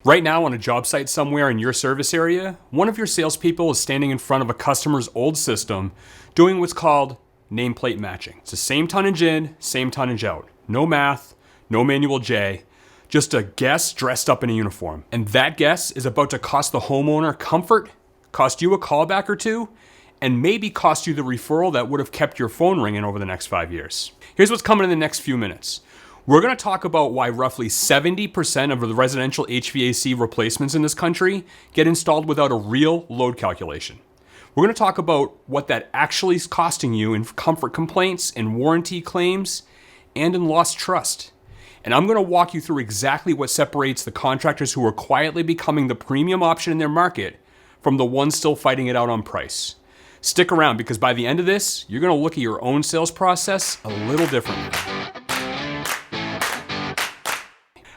Right now on a job site somewhere in your service area, one of your salespeople is standing in front of a customer's old system doing what's called nameplate matching. It's the same tonnage in, same tonnage out. No math, no manual J, just a guest dressed up in a uniform. And that guest is about to cost the homeowner comfort, cost you a callback or two, and maybe cost you the referral that would have kept your phone ringing over the next 5 years. Here's what's coming in the next few minutes. We're going to talk about why roughly 70% of the residential HVAC replacements in this country get installed without a real load calculation. We're going to talk about what that actually is costing you in comfort complaints, in warranty claims, and in lost trust. And I'm going to walk you through exactly what separates the contractors who are quietly becoming the premium option in their market from the ones still fighting it out on price. Stick around, because by the end of this, you're going to look at your own sales process a little differently.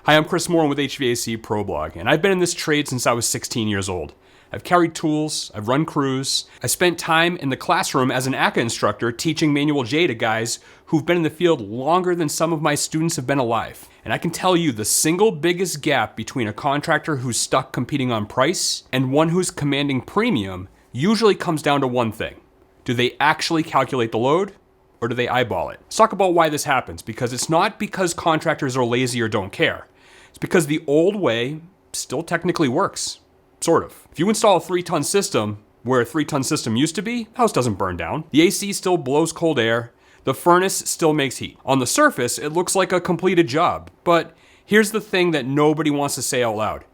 Hi, I'm Chris Moore with HVAC ProBlog, and I've been in this trade since I was 16 years old. I've carried tools, I've run crews, I spent time in the classroom as an ACA instructor teaching manual J to guys who've been in the field longer than some of my students have been alive. And I can tell you the single biggest gap between a contractor who's stuck competing on price and one who's commanding premium usually comes down to one thing. Do they actually calculate the load, or do they eyeball it? Let's talk about why this happens, because it's not because contractors are lazy or don't care. It's because the old way still technically works. Sort of. If you install a 3-ton system where a 3-ton system used to be, the house doesn't burn down. The AC still blows cold air. The furnace still makes heat. On the surface, it looks like a completed job. But here's the thing that nobody wants to say out loud.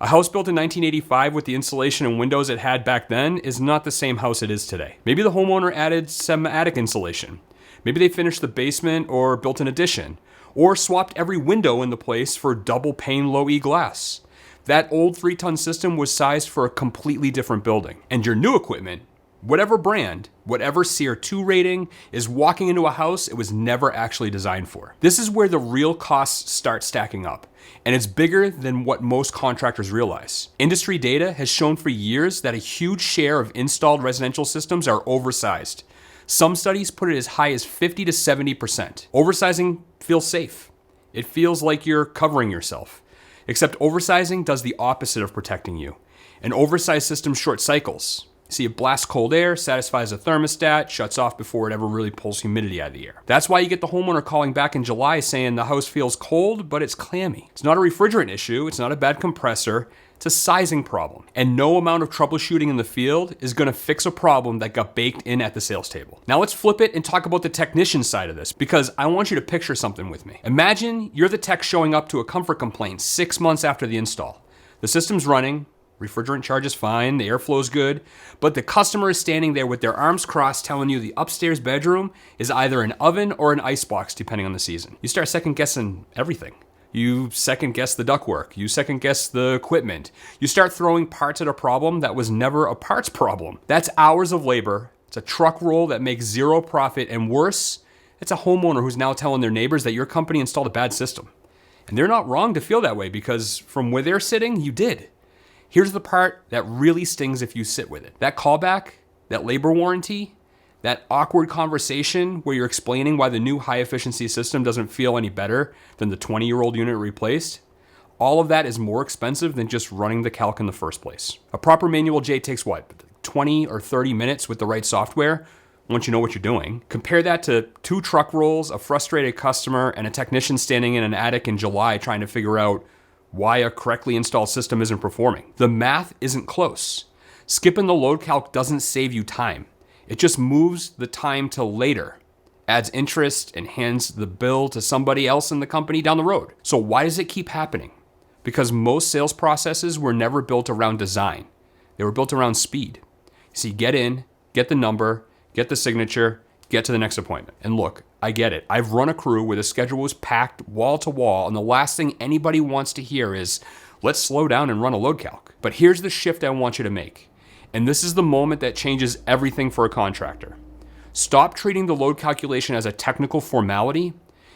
A house built in 1985 with the insulation and windows it had back then is not the same house it is today. Maybe the homeowner added some attic insulation. Maybe they finished the basement or built an addition, or swapped every window in the place for double pane low E glass. That old 3-ton system was sized for a completely different building. And your new equipment, whatever brand, whatever SEER 2 rating, is walking into a house it was never actually designed for. This is where the real costs start stacking up. And it's bigger than what most contractors realize. Industry data has shown for years that a huge share of installed residential systems are oversized. Some studies put it as high as 50 to 70%. Oversizing feels safe. It feels like you're covering yourself. Except oversizing does the opposite of protecting you. An oversized system short cycles. See, it blasts cold air, satisfies a thermostat, shuts off before it ever really pulls humidity out of the air. That's why you get the homeowner calling back in July saying the house feels cold, but it's clammy. It's not a refrigerant issue, it's not a bad compressor, it's a sizing problem. And no amount of troubleshooting in the field is gonna fix a problem that got baked in at the sales table. Now let's flip it and talk about the technician side of this, because I want you to picture something with me. Imagine you're the tech showing up to a comfort complaint 6 months after the install. The system's running, refrigerant charge is fine, the airflow's good, but the customer is standing there with their arms crossed telling you the upstairs bedroom is either an oven or an icebox depending on the season. You start second guessing everything. You second guess the ductwork. You second guess the equipment. You start throwing parts at a problem that was never a parts problem. That's hours of labor. It's a truck roll that makes zero profit, and worse, it's a homeowner who's now telling their neighbors that your company installed a bad system. And they're not wrong to feel that way, because from where they're sitting, you did. Here's the part that really stings if you sit with it. That callback, that labor warranty, that awkward conversation where you're explaining why the new high-efficiency system doesn't feel any better than the 20-year-old unit replaced, all of that is more expensive than just running the calc in the first place. A proper manual J takes what, 20 or 30 minutes with the right software once you know what you're doing? Compare that to 2 truck rolls, a frustrated customer, and a technician standing in an attic in July trying to figure out why a correctly installed system isn't performing. The math isn't close. Skipping the load calc doesn't save you time. It just moves the time to later, adds interest, and hands the bill to somebody else in the company down the road. So why does it keep happening? Because most sales processes were never built around design. They were built around speed. See, get in, get the number, get the signature, get to the next appointment. And look, I get it. I've run a crew where the schedule was packed wall to wall, and the last thing anybody wants to hear is, let's slow down and run a load calc. But here's the shift I want you to make. And this is the moment that changes everything for a contractor. Stop treating the load calculation as a technical formality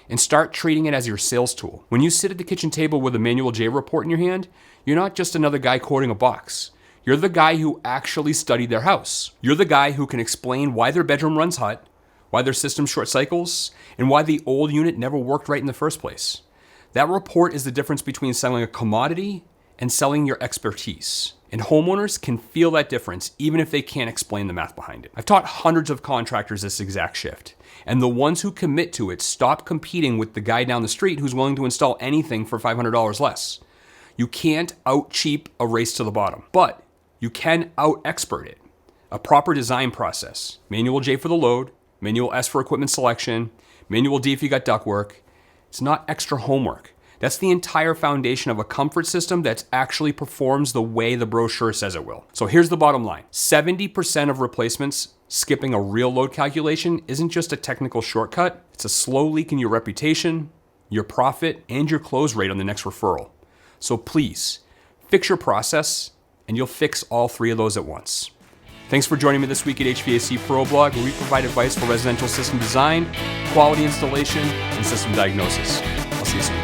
and start treating it as your sales tool. When you sit at the kitchen table with a manual J report in your hand, you're not just another guy quoting a box. You're the guy who actually studied their house. You're the guy who can explain why their bedroom runs hot, why their system short cycles, and why the old unit never worked right in the first place. That report is the difference between selling a commodity and selling your expertise. And homeowners can feel that difference even if they can't explain the math behind it. I've taught hundreds of contractors this exact shift, and the ones who commit to it stop competing with the guy down the street who's willing to install anything for $500 less. You can't out-cheap a race to the bottom, but you can out-expert it. A proper design process, manual J for the load, manual S for equipment selection, manual D if you got ductwork. It's not extra homework. That's the entire foundation of a comfort system that actually performs the way the brochure says it will. So here's the bottom line. 70% of replacements skipping a real load calculation isn't just a technical shortcut. It's a slow leak in your reputation, your profit, and your close rate on the next referral. So please, fix your process and you'll fix all three of those at once. Thanks for joining me this week at HVAC Pro Blog, where we provide advice for residential system design, quality installation, and system diagnosis. I'll see you soon.